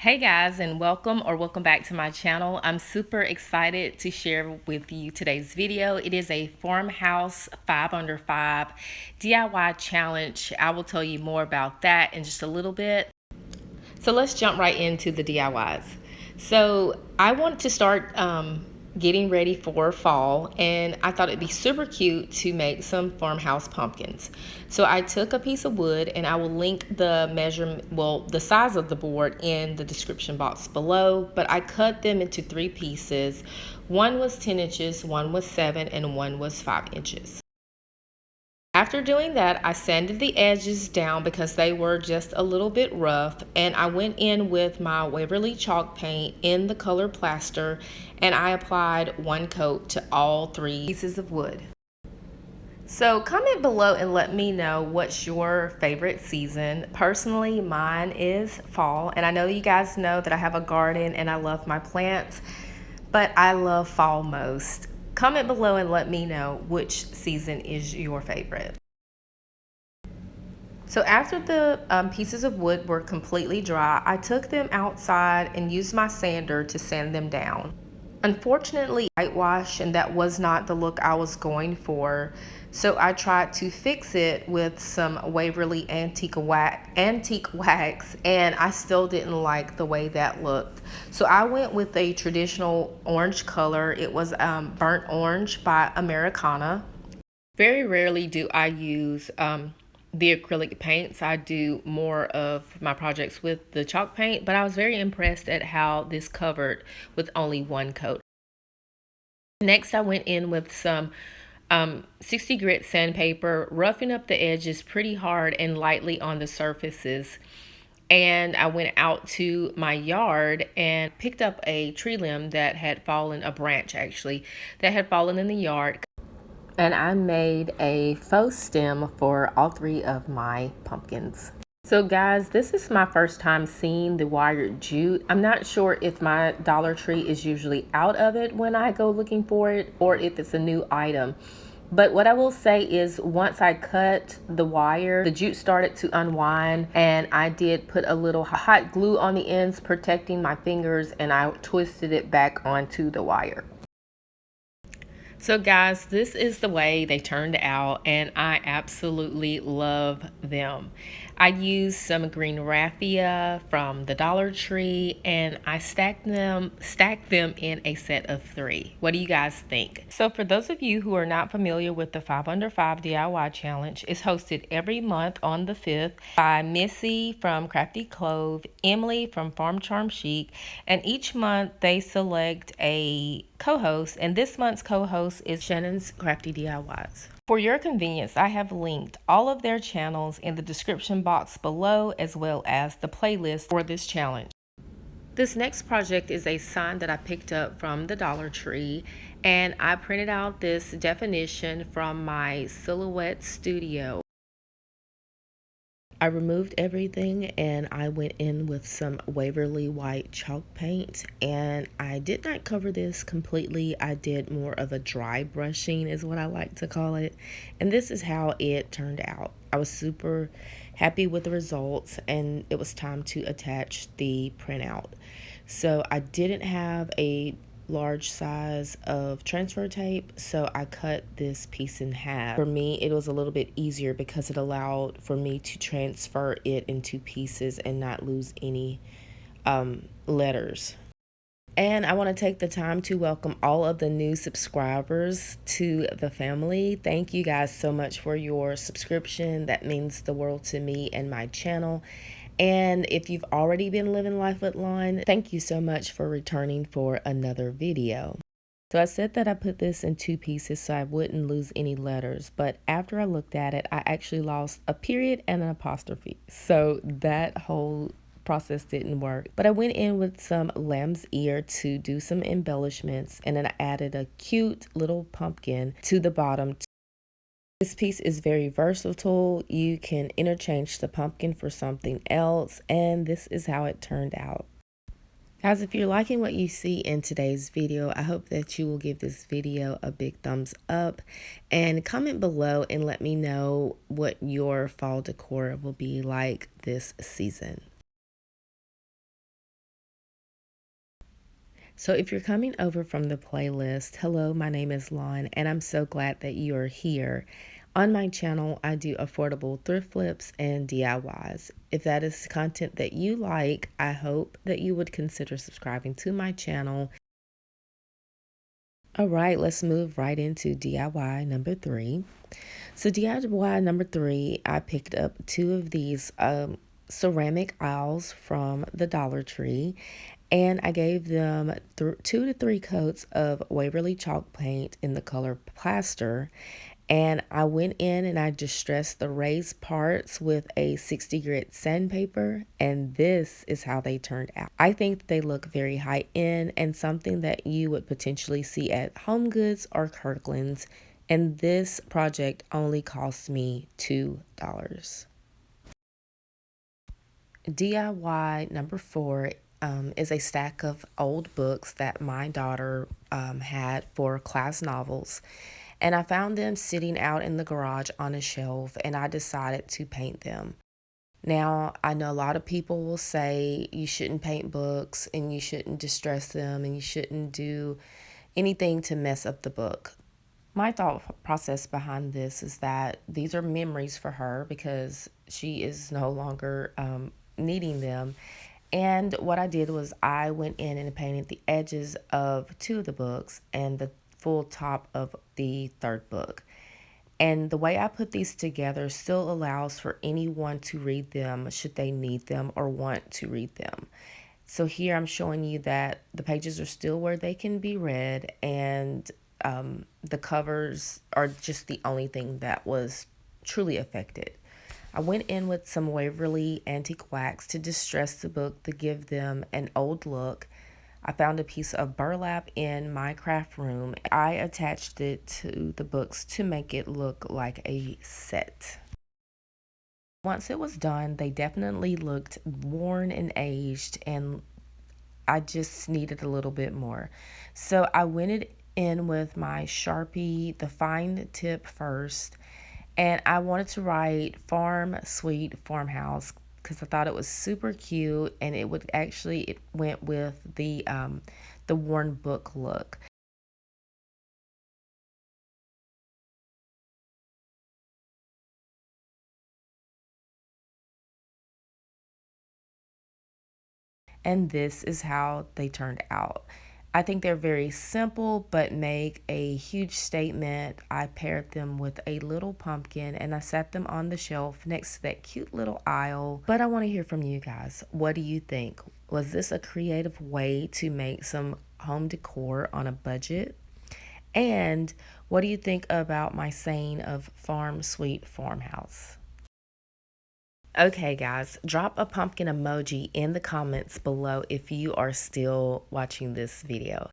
Hey guys, and welcome back to my channel. I'm super excited to share with you today's video. It is a Farmhouse 5 under 5 DIY challenge. I will tell you more about that in just a little bit. So let's jump right into the DIYs. So I wanted to start getting ready for fall, and I thought it'd be super cute to make some farmhouse pumpkins. So I took a piece of wood, and I will link the the size of the board in the description box below, but I cut them into 3 pieces. One was 10 inches, one was 7, and one was 5 inches. After doing that, I sanded the edges down because they were just a little bit rough, and I went in with my Waverly chalk paint in the color plaster, and I applied 1 coat to all 3 pieces of wood. So comment below and let me know what's your favorite season. Personally, mine is fall, and I know you guys know that I have a garden and I love my plants, but I love fall most. Comment below and let me know which season is your favorite. So after the pieces of wood were completely dry, I took them outside and used my sander to sand them down. Unfortunately, whitewash, and that was not the look I was going for. So I tried to fix it with some Waverly antique wax, and I still didn't like the way that looked. So I went with a traditional orange color. It was burnt orange by Americana. Very rarely do I use the acrylic paints. I do more of my projects with the chalk paint, but I was very impressed at how this covered with only 1 coat. Next, I went in with some 60 grit sandpaper, roughing up the edges pretty hard and lightly on the surfaces. And I went out to my yard and picked up a tree limb that had fallen, a branch actually, that had fallen in the yard. And I made a faux stem for all 3 of my pumpkins. So guys, this is my first time seeing the wired jute. I'm not sure if my Dollar Tree is usually out of it when I go looking for it, or if it's a new item. But what I will say is once I cut the wire, the jute started to unwind, and I did put a little hot glue on the ends protecting my fingers, and I twisted it back onto the wire. So guys, this is the way they turned out, and I absolutely love them. I used some green raffia from the Dollar Tree, and I stacked them in a set of 3. What do you guys think? So for those of you who are not familiar with the 5 under 5 DIY challenge, it's hosted every month on the 5th by Missy from Crafty Clove, Emily from Farm Charm Chic, and each month they select a co-host, and this month's co-host is Shannon's Crafty DIYs. For your convenience, I have linked all of their channels in the description box below, as well as the playlist for this challenge. This next project is a sign that I picked up from the Dollar Tree, and I printed out this definition from my Silhouette Studio. I removed everything and I went in with some Waverly white chalk paint, and I did not cover this completely. I did more of a dry brushing is what I like to call it, and this is how it turned out. I was super happy with the results, and it was time to attach the printout. So I didn't have a large size of transfer tape, so I cut this piece in half. For me, it was a little bit easier because it allowed for me to transfer it into pieces and not lose any letters. And I want to take the time to welcome all of the new subscribers to the family. Thank you guys so much for your subscription. That means the world to me and my channel. And if you've already been living life with Lon, thank you so much for returning for another video. So I said that I put this in 2 pieces so I wouldn't lose any letters, but after I looked at it, I actually lost a period and an apostrophe. So that whole process didn't work. But I went in with some lamb's ear to do some embellishments, and then I added a cute little pumpkin to the bottom. This piece is very versatile. You can interchange the pumpkin for something else, and this is how it turned out. Guys, if you're liking what you see in today's video, I hope that you will give this video a big thumbs up and comment below and let me know what your fall decor will be like this season. So, if you're coming over from the playlist, hello, my name is Lon, and I'm so glad that you are here. On my channel, I do affordable thrift flips and DIYs. If that is content that you like, I hope that you would consider subscribing to my channel. All right, let's move right into DIY number three. So, DIY number three, I picked up two of these ceramic owls from the Dollar Tree, and I gave them 2 to 3 coats of Waverly chalk paint in the color plaster. And I went in and I distressed the raised parts with a 60 grit sandpaper, and this is how they turned out. I think they look very high end and something that you would potentially see at Home Goods or Kirkland's. And this project only cost me $2. DIY number four is a stack of old books that my daughter had for class novels. And I found them sitting out in the garage on a shelf, and I decided to paint them. Now, I know a lot of people will say you shouldn't paint books and you shouldn't distress them and you shouldn't do anything to mess up the book. My thought process behind this is that these are memories for her because she is no longer needing them. And what I did was I went in and painted the edges of two of the books and the full top of the third book. And the way I put these together still allows for anyone to read them should they need them or want to read them. So here I'm showing you that the pages are still where they can be read, and the covers are just the only thing that was truly affected. I went in with some Waverly Antique Wax to distress the book to give them an old look. I found a piece of burlap in my craft room. I attached it to the books to make it look like a set. Once it was done, they definitely looked worn and aged, and I just needed a little bit more. So I went it in with my Sharpie, the fine tip first, and I wanted to write Farm Sweet Farmhouse because I thought it was super cute, and it went with the worn book look. And this is how they turned out. I think they're very simple but make a huge statement. I paired them with a little pumpkin and I set them on the shelf next to that cute little aisle. But I want to hear from you guys. What do you think? Was this a creative way to make some home decor on a budget? And what do you think about my saying of Farm Sweet Farmhouse? Okay, guys, drop a pumpkin emoji in the comments below if you are still watching this video.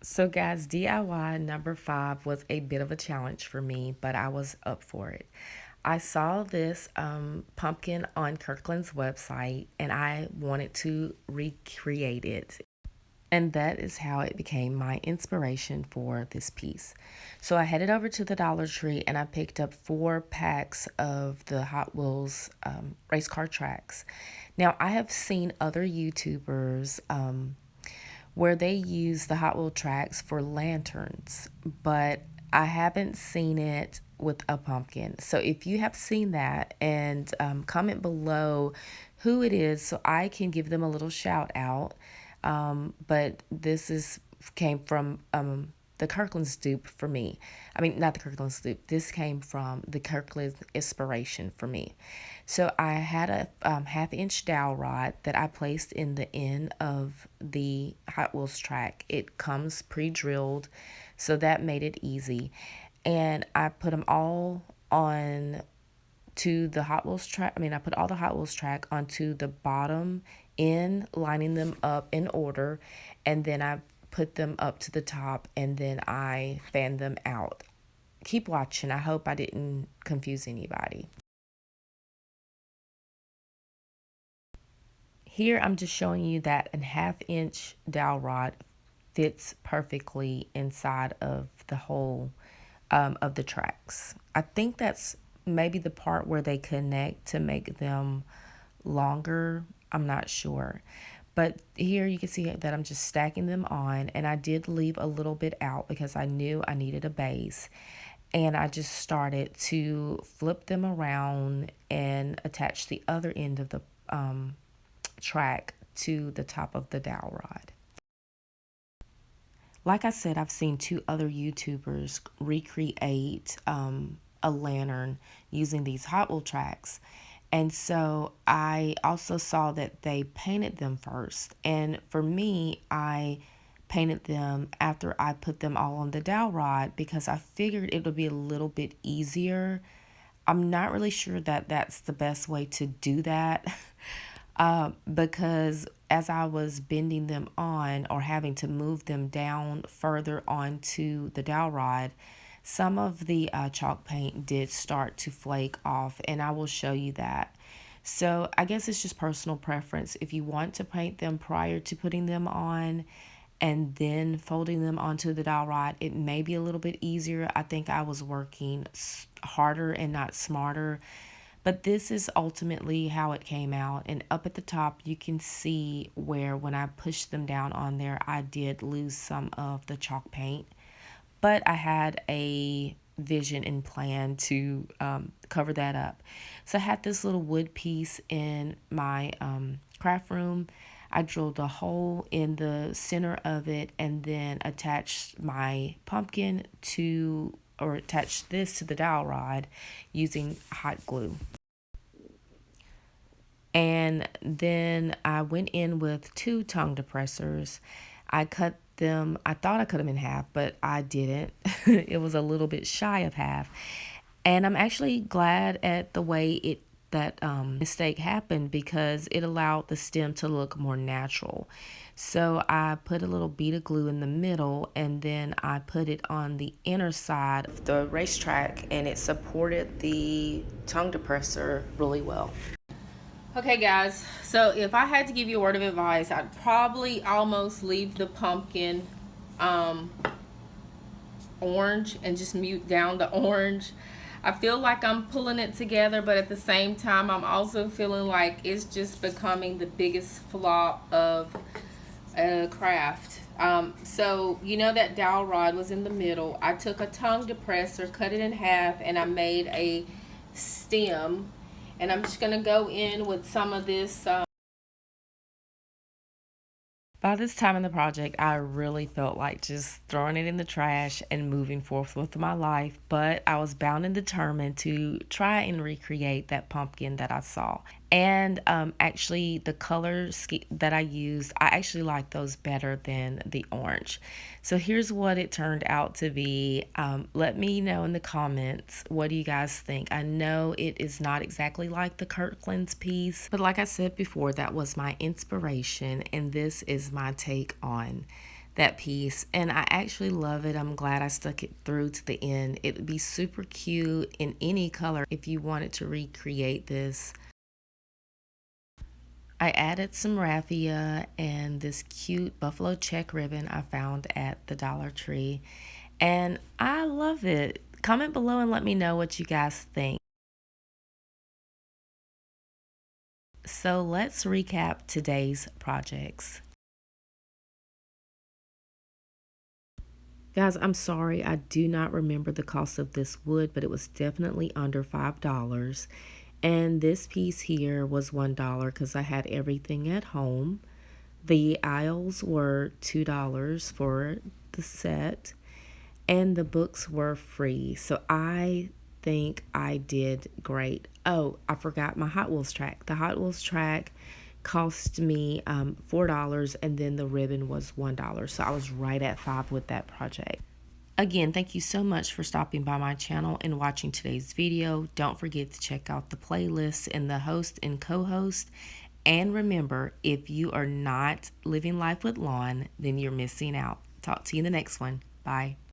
So, guys, DIY number five was a bit of a challenge for me, but I was up for it. I saw this pumpkin on Kirkland's website and I wanted to recreate it. And that is how it became my inspiration for this piece. So I headed over to the Dollar Tree and I picked up 4 packs of the Hot Wheels race car tracks. Now, I have seen other YouTubers where they use the Hot Wheel tracks for lanterns, but I haven't seen it with a pumpkin. So if you have seen that, and comment below who it is so I can give them a little shout out. But this is came from the Kirkland's dupe for me. I mean, not the Kirkland's dupe. This came from the Kirkland's inspiration for me. So I had a half-inch dowel rod that I placed in the end of the Hot Wheels track. It comes pre-drilled, so that made it easy. And I put them all on to the Hot Wheels track. I put all the Hot Wheels track onto the bottom end, lining them up in order, and then I put them up to the top, and then I fan them out. Keep watching. I hope I didn't confuse anybody. Here I'm just showing you that a half-inch dowel rod fits perfectly inside of the hole of the tracks. I think that's maybe the part where they connect to make them longer. I'm not sure. But here you can see that I'm just stacking them on, and I did leave a little bit out because I knew I needed a base. And I just started to flip them around and attach the other end of the track to the top of the dowel rod. Like I said, I've seen two other YouTubers recreate a lantern using these Hot Wheel tracks. And so I also saw that they painted them first. And for me, I painted them after I put them all on the dowel rod because I figured it would be a little bit easier. I'm not really sure that that's the best way to do that. Because as I was bending them on or having to move them down further onto the dowel rod, some of the chalk paint did start to flake off, and I will show you that. So I guess it's just personal preference. If you want to paint them prior to putting them on and then folding them onto the dowel rod, it may be a little bit easier. I think I was working harder and not smarter. But this is ultimately how it came out. And up at the top, you can see where when I pushed them down on there, I did lose some of the chalk paint. But I had a vision and plan to cover that up. So I had this little wood piece in my craft room. I drilled a hole in the center of it and then attached my pumpkin to, or attached this to the dowel rod using hot glue. And then I went in with 2 tongue depressors. I cut them, I thought I cut them in half, but I didn't. It was a little bit shy of half. And I'm actually glad at the way that mistake happened because it allowed the stem to look more natural. So I put a little bead of glue in the middle, and then I put it on the inner side of the racetrack, and it supported the tongue depressor really well. Okay guys, so if I had to give you a word of advice, I'd probably almost leave the pumpkin orange and just mute down the orange. I feel like I'm pulling it together, but at the same time, I'm also feeling like it's just becoming the biggest flop of a craft. So you know that dowel rod was in the middle. I took a tongue depressor, cut it in half, and I made a stem. And I'm just going to go in with some of this. By this time in the project, I really felt like just throwing it in the trash and moving forth with my life. But I was bound and determined to try and recreate that pumpkin that I saw. And actually, the colors that I used, I actually like those better than the orange. So here's what it turned out to be. Let me know in the comments, what do you guys think? I know it is not exactly like the Kirkland's piece, but like I said before, that was my inspiration, and this is my take on that piece, and I actually love it. I'm glad I stuck it through to the end. It would be super cute in any color if you wanted to recreate this. I added some raffia and this cute buffalo check ribbon I found at the Dollar Tree, and I love it. Comment below and let me know what you guys think. So let's recap today's projects. Guys, I'm sorry, I do not remember the cost of this wood, but it was definitely under $5. And this piece here was $1 because I had everything at home. The aisles were $2 for the set, and the books were free. So I think I did great. Oh, I forgot my Hot Wheels track. The Hot Wheels track cost me $4, and then the ribbon was $1. So I was right at 5 with that project. Again, thank you so much for stopping by my channel and watching today's video. Don't forget to check out the playlist and the host and co-host. And remember, if you are not living life with lawn, then you're missing out. Talk to you in the next one. Bye.